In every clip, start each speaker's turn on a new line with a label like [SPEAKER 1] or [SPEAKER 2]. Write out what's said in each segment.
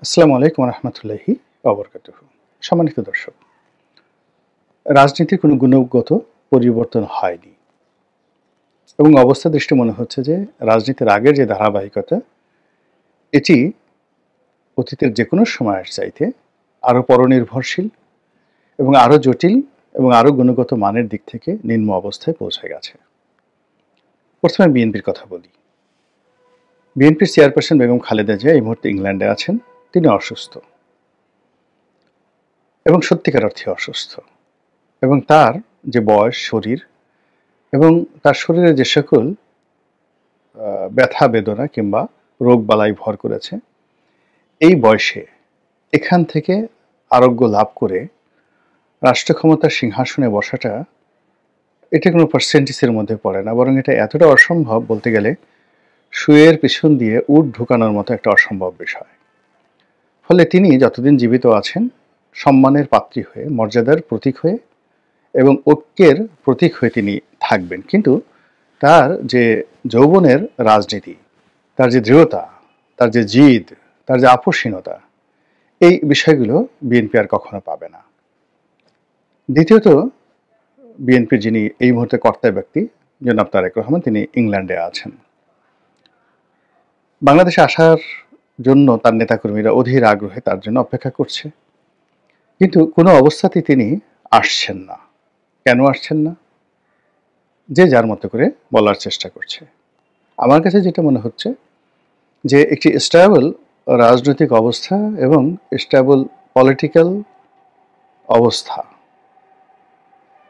[SPEAKER 1] আসসালামু আলাইকুম রহমতুল্লাহি ওবরকাতুহু। সম্মানিত দর্শক, রাজনীতির কোনো গুণগত পরিবর্তন হয়নি এবং অবস্থা দৃষ্টি মনে হচ্ছে যে রাজনীতির আগের যে ধারাবাহিকতা এটি অতীতের যে কোনো সময়ের চাইতে আরও পরনির্ভরশীল এবং আরও জটিল এবং আরও গুণগত মানের দিক থেকে নিম্ন অবস্থায় পৌঁছে গেছে। প্রথমে বিএনপির কথা বলি। বিএনপির চেয়ারপারসন বেগম খালেদা জিয়া এই মুহূর্তে ইংল্যান্ডে আছেন। তিনি অসুস্থ এবং সত্যিকার অর্থে অসুস্থ, এবং তার যে বয়স, শরীর এবং তার শরীরে যে সকল ব্যথা বেদনা কিংবা রোগ বালাই ভর করেছে, এই বয়সে এখান থেকে আরোগ্য লাভ করে রাষ্ট্র ক্ষমতার সিংহাসনে বসাটা এটা কোনো পার্সেন্টেজের মধ্যে পড়ে না, বরং এটা এতটা অসম্ভব, বলতে গেলে শুয়ের পিছন দিয়ে উট ঢুকানোর মতো একটা অসম্ভব বিষয়। ফলে তিনি যতদিন জীবিত আছেন সম্মানের পাত্রী হয়ে, মর্যাদার প্রতীক হয়ে এবং ঐক্যের প্রতীক হয়ে তিনি থাকবেন। কিন্তু তার যে যৌবনের রাজনীতি, তার যে দৃঢ়তা, তার যে জিদ, তার যে আপোষহীনতা, এই বিষয়গুলো বিএনপি আর কখনো পাবে না। দ্বিতীয়ত, বিএনপির যিনি এই মুহূর্তে কর্তা ব্যক্তি জনাব তারেক রহমান, তিনি ইংল্যান্ডে আছেন। বাংলাদেশে আসার জন্য তার নেতাকর্মীরা অধীর আগ্রহে তার জন্য অপেক্ষা করছে, কিন্তু কোনো অবস্থাতেই তিনি আসছেন না। কেন আসছেন না? যে যার মতো করে বলার চেষ্টা করছে। আমার কাছে যেটা মনে হচ্ছে যে একটি স্টেবল রাজনৈতিক অবস্থা এবং স্টেবল পলিটিক্যাল অবস্থা,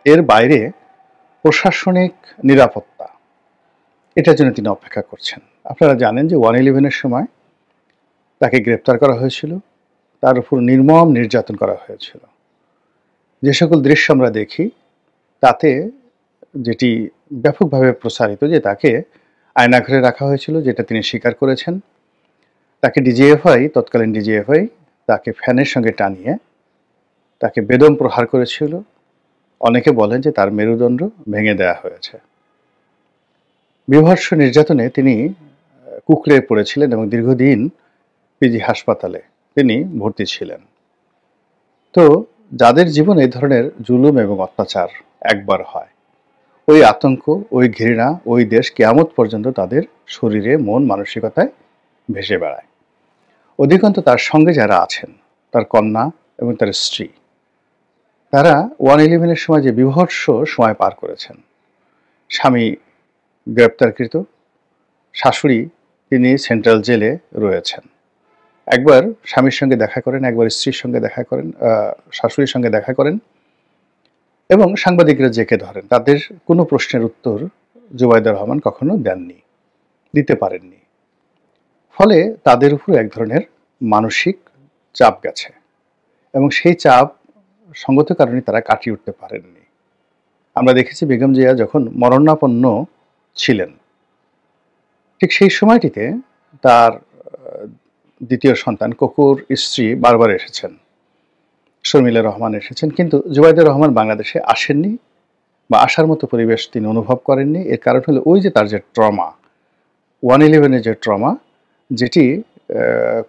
[SPEAKER 1] এর বাইরে প্রশাসনিক নিরাপত্তা, এটার জন্য তিনি অপেক্ষা করছেন। আপনারা জানেন যে 111-এর সময় তাকে গ্রেপ্তার করা হয়েছিল, তার উপর নির্মম নির্যাতন করা হয়েছিল। যে সকল দৃশ্য আমরা দেখি তাতে যেটি ব্যাপকভাবে প্রসারিত যে তাকে আয়নাঘরে রাখা হয়েছিল, যেটা তিনি স্বীকার করেছেন। তাকে তৎকালীন ডিজিএফআই তাকে ফ্যানের সঙ্গে টানিয়ে তাকে বেদম প্রহার করেছিল। অনেকে বলেন যে তার মেরুদণ্ড ভেঙে দেয়া হয়েছে। বীভৎস নির্যাতনে তিনি কুঁকড়ে পড়েছিলেন এবং দীর্ঘদিন পিজি হাসপাতালে তিনি ভর্তি ছিলেন। তো যাদের জীবনে এই ধরনের জুলুম এবং অত্যাচার একবার হয়, ওই আতঙ্ক, ওই ঘৃণা, ওই দেশ কিয়ামত পর্যন্ত তাদের শরীরে, মন, মানসিকতায় ভেসে বেড়ায়। অধিকন্তু তার সঙ্গে যারা আছেন, তার কন্যা এবং তার স্ত্রী, তারা 111-এর সময় যে বীভৎস সময় পার করেছেন। স্বামী গ্রেপ্তারকৃত, শাশুড়ি তিনি সেন্ট্রাল জেলে রয়েছেন। একবার স্বামীর সঙ্গে দেখা করেন, একবার স্ত্রীর সঙ্গে দেখা করেন, শাশুড়ির সঙ্গে দেখা করেন, এবং সাংবাদিকরা জেকে ধরেন। তাদের কোনো প্রশ্নের উত্তর জুবাইদুর রহমান কখনো দেননি, দিতে পারেননি। ফলে তাদের উপর এক ধরনের মানসিক চাপ গেছে এবং সেই চাপ সঙ্গত কারণে তারা কাটিয়ে উঠতে পারেননি। আমরা দেখেছি বেগম জিয়া যখন মরণাপন্ন ছিলেন, ঠিক সেই সময়টিতে তার দ্বিতীয় সন্তান কোকুর স্ত্রী বারবার এসেছেন, শর্মিলা রহমান এসেছেন, কিন্তু জুবাইদুর রহমান বাংলাদেশে আসেননি বা আসার মতো পরিবেশ তিনি অনুভব করেননি। এর কারণ হলো ওই যে তার যে ট্রমা, 111-এর যে ট্রমা, যেটি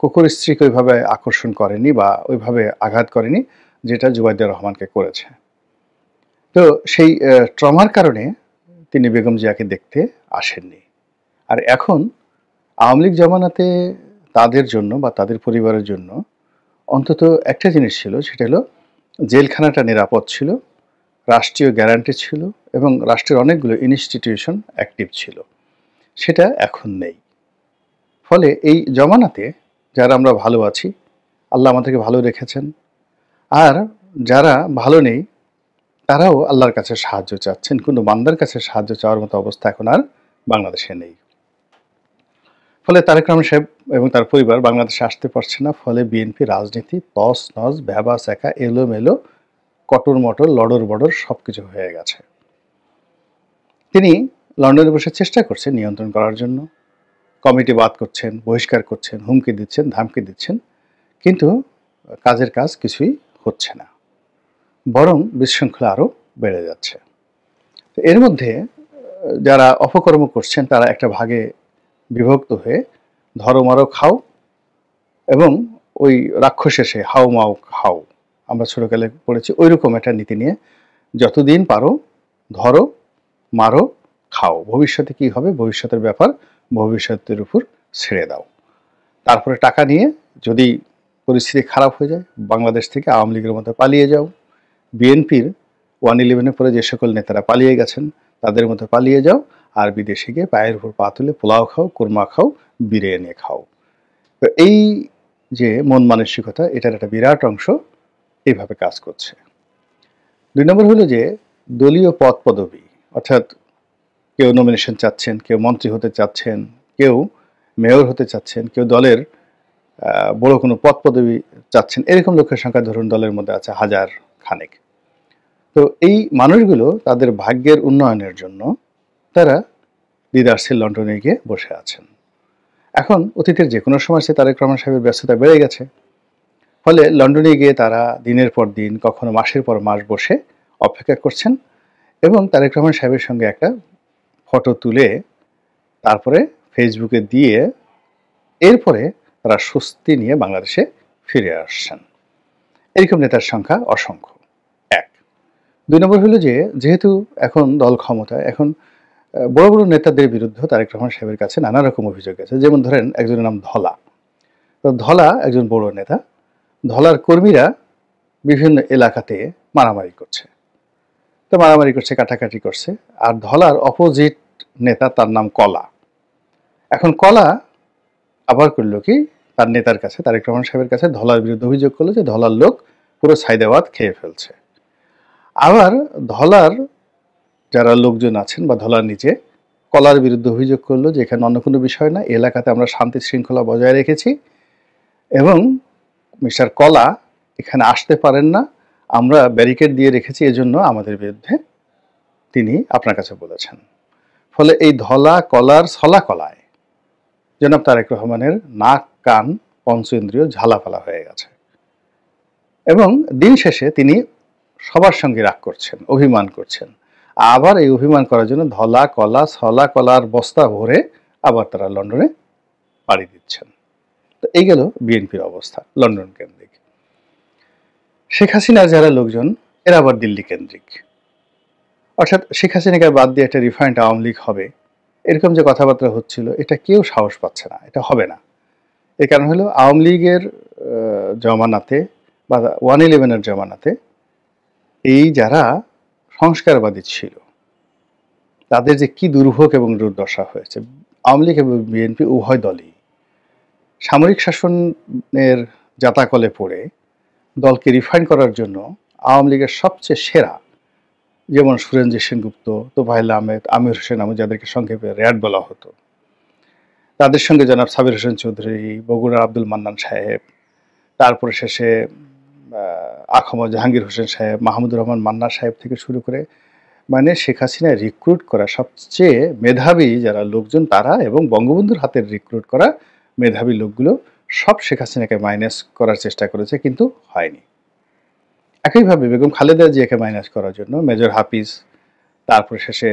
[SPEAKER 1] কোকুর স্ত্রীকে ওইভাবে আকর্ষণ করেনি বা ওইভাবে আঘাত করেনি যেটা জুবাইদুর রহমানকে করেছে। তো সেই ট্রমার কারণে তিনি বেগম জিয়াকে দেখতে আসেননি। আর এখন আওয়ামী লীগ জামানাতে তাদের জন্য বা তাদের পরিবারের জন্য অন্তত একটা জিনিস ছিল, সেটা হলো জেলখানাটা নিরাপদ ছিল, রাষ্ট্রীয় গ্যারান্টি ছিল এবং রাষ্ট্রের অনেকগুলো ইনস্টিটিউশন অ্যাক্টিভ ছিল। সেটা এখন নেই। ফলে এই জমানাতে যারা আমরা ভালো আছি, আল্লাহ আমাদেরকে ভালো রেখেছেন, আর যারা ভালো নেই তারাও আল্লাহর কাছে সাহায্য চাচ্ছেন। কিন্তু বান্দার কাছে সাহায্য চাওয়ার মতো অবস্থা এখন আর বাংলাদেশে নেই। ফলে তারেক রহমান সাহেব এবং তার পরিবার বাংলাদেশে আসতে পারছে না। ফলে বিএনপি রাজনীতি তস নস, ভ্যাবা স্যাকা, এলোমেলো, কটর মটর, লড়র বড়র সব কিছু হয়ে গেছে। তিনি লন্ডনে বসে চেষ্টা করছেন নিয়ন্ত্রণ করার জন্য, কমিটি বাদ করছেন, বহিষ্কার করছেন, হুমকি দিচ্ছেন, ধামকি দিচ্ছেন, কিন্তু কাজের কাজ কিছুই হচ্ছে না, বরং বিশৃঙ্খলা আরও বেড়ে যাচ্ছে। তো এর মধ্যে যারা অপকর্ম করছেন তারা একটা ভাগে বিভক্ত হয়ে ধরো মারো খাও এবং ওই রাক্ষসের সেই হাউ মাউ খাও, আমরা ছোটকালে পড়েছি, ওইরকম একটা নীতি নিয়ে যতদিন পারো ধরো, মারো, খাও, ভবিষ্যতে কি হবে ভবিষ্যতের ব্যাপার ভবিষ্যতের উপর ছেড়ে দাও। তারপরে টাকা নিয়ে যদি পরিস্থিতি খারাপ হয়ে যায় বাংলাদেশ থেকে আওয়ামী লীগের মধ্যে পালিয়ে যাও, বিএনপির 111-এর পরে যে সকল নেতারা পালিয়ে গেছেন তাদের মধ্যে পালিয়ে যাও, আর বিদেশে গিয়ে পায়ের উপর পা তুলে পোলাও খাও, কোরমা খাও, বিরিয়ানি খাও। তো এই যে মন মানসিকতা, এটার একটা বিরাট অংশ এইভাবে কাজ করছে। 2 নম্বর হলো যে দলীয় পদ পদবি, অর্থাৎ কেউ নমিনেশন চাচ্ছেন, কেউ মন্ত্রী হতে চাচ্ছেন, কেউ মেয়র হতে চাচ্ছেন, কেউ দলের বড় কোনো পদ পদবি চাচ্ছেন, এরকম লোকের সংখ্যা ধরুন দলের মধ্যে আছে 1000 খানেক। তো এই মানুষগুলো তাদের ভাগ্যের উন্নয়নের জন্য তারা দ্বিধার্সে লন্ডনে গিয়ে বসে আছেন। এখন অতীতের যে কোনো সময় সে তারেক রহমান সাহেবের ব্যস্ততা বেড়ে গেছে, ফলে লন্ডনে গিয়ে তারা দিনের পর দিন, কখনো মাসের পর মাস বসে অপেক্ষা করছেন এবং তারেক রহমান সাহেবের সঙ্গে একটা ফটো তুলে তারপরে ফেসবুকে দিয়ে এরপরে তারা স্বস্তি নিয়ে বাংলাদেশে ফিরে আসছেন। এরকম নেতার সংখ্যা অসংখ্য। 1। 2 নম্বর হলো যে যেহেতু এখন দল ক্ষমতায়, এখন বড় বড় নেতাদের বিরুদ্ধে তারেক রহমান সাহেবের কাছে নানা রকম অভিযোগ আছে। যেমন ধরেন একজনের নাম ধলা। তো ধলা একজন বড় নেতা, ধলার কর্মীরা বিভিন্ন এলাকাতে মারামারি করছে, তো মারামারি করছে, কাটাকাটি করছে, আর ধলার অপোজিট নেতা তার নাম কলা। এখন কলা আবার করলো কি, তার নেতার কাছে তারেক রহমান সাহেবের কাছে ধলার বিরুদ্ধে অভিযোগ করলো যে ধলার লোক পুরো সাইদাবাদ খেয়ে ফেলছে। আবার ধলার যারা লোকজন আছেন বা ধলার নিচে কলার বিরুদ্ধে অভিযোগ করলো যে এখানে অন্য কোনো বিষয় না, এলাকাতে আমরা শান্তি শৃঙ্খলা বজায় রেখেছি এবং মিস্টার কলা এখানে আসতে পারেন না, আমরা ব্যারিকেড দিয়ে রেখেছি, এজন্য আমাদের বিরুদ্ধে তিনি আপনার কাছে বলেছেন। ফলে এই ধলা কলার ছলা কলায় জনাব তারেক রহমানের নাক কান পঞ্চ ইন্দ্রিয় ঝালাফালা হয়ে গেছে এবং দিন শেষে তিনি সবার সঙ্গে রাগ করছেন, অভিমান করছেন। আবার এই অভিমান করার জন্য ধলা কলা ছলা কলার বস্তা ভরে আবার তারা লন্ডনে পাড়ি দিচ্ছেন। তো এই গেল বিএনপির অবস্থা লন্ডন কেন্দ্রিক। শেখ হাসিনার যারা লোকজন এরা আবার দিল্লি কেন্দ্রিক, অর্থাৎ শেখ হাসিনাকে বাদ দিয়ে একটা রিফাইন্ড আওয়ামী লীগ হবে এরকম যে কথাবার্তা হচ্ছিল, এটা কেউ সাহস পাচ্ছে না, এটা হবে না। এর কারণ হলো আওয়ামী লীগের জমানাতে বা 111-এর জমানাতে এই যারা সংস্কারবাদী ছিল তাদের যে কি দুর্ভোগ এবং দুর্দশা হয়েছে। আওয়ামী লীগ এবং বিএনপি উভয় দলই সামরিক শাসনের জাতাকলে পড়ে দলকে রিফাইন করার জন্য আওয়ামী লীগের সবচেয়ে সেরা, যেমন সুরেন্দ্র সেনগুপ্ত, তোফায়েল আহমেদ, আমির হোসেন, আমি যাদেরকে সংক্ষেপে র্যাড বলা হতো, তাদের সঙ্গে জনাব সাবির হোসেন চৌধুরী, বগুড়া আব্দুল মান্নান সাহেব, তারপরে শেষে আখমদ জাহাঙ্গীর হোসেন সাহেব, মাহমুদুর রহমান মান্না সাহেব থেকে শুরু করে, মানে শেখ হাসিনা রিক্রুট করা সবচেয়ে মেধাবী যারা লোকজন তারা এবং বঙ্গবন্ধুর হাতের রিক্রুট করা মেধাবী লোকগুলো সব শেখ হাসিনাকে মাইনাস করার চেষ্টা করেছে, কিন্তু হয়নি। একইভাবে বেগম খালেদা জিয়াকে মাইনাস করার জন্য মেজর হাফিজ, তারপর শেষে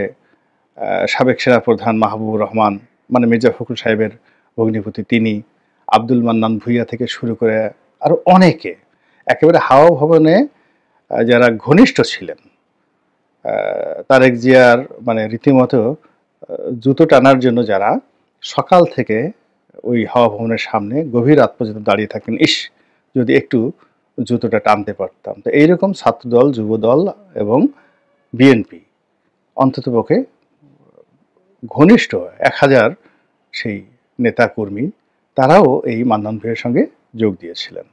[SPEAKER 1] সাবেক সেনাপ্রধান মাহবুবুর রহমান, মানে মির্জা ফখরুল সাহেবের ভগ্নিপতি তিনি, আব্দুল মান্নান ভূঁইয়া থেকে শুরু করে আরও অনেকে একেবারে হাওয়া ভবনে যারা ঘনিষ্ঠ ছিলেন, তারেক জিয়ার মানে রীতিমতো জুতো টানার জন্য যারা সকাল থেকে ওই হাওয়া ভবনের সামনে গভীর রাত পর্যন্ত দাঁড়িয়ে থাকেন, ইস যদি একটু জুতোটা টানতে পারতাম। তো এইরকম ছাত্রদল, যুবদল এবং বিএনপি অন্ততপক্ষে ঘনিষ্ঠ 1000 সেই নেতাকর্মী তারাও এই মান্নান ভাইয়ের সঙ্গে যোগ দিয়েছিলেন।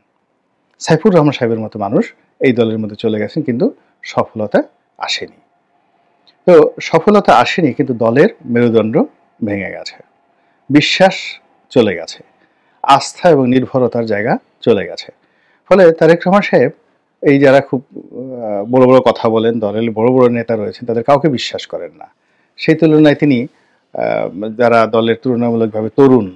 [SPEAKER 1] সাইফুর রহমান সাহেবের মতো মানুষ এই দলের মধ্যে চলে গেছেন, কিন্তু সফলতা আসেনি। তো সফলতা আসেনি, কিন্তু দলের মেরুদণ্ড ভেঙে গেছে, বিশ্বাস চলে গেছে, আস্থা এবং নির্ভরতার জায়গা চলে গেছে। ফলে তারেক রহমান সাহেব এই যারা খুব বড় বড় কথা বলেন, দলের বড় বড় নেতা রয়েছেন, তাদের কাউকে বিশ্বাস করেন না। সেই তুলনায় তিনি যারা দলের তুলনামূলকভাবে তরুণ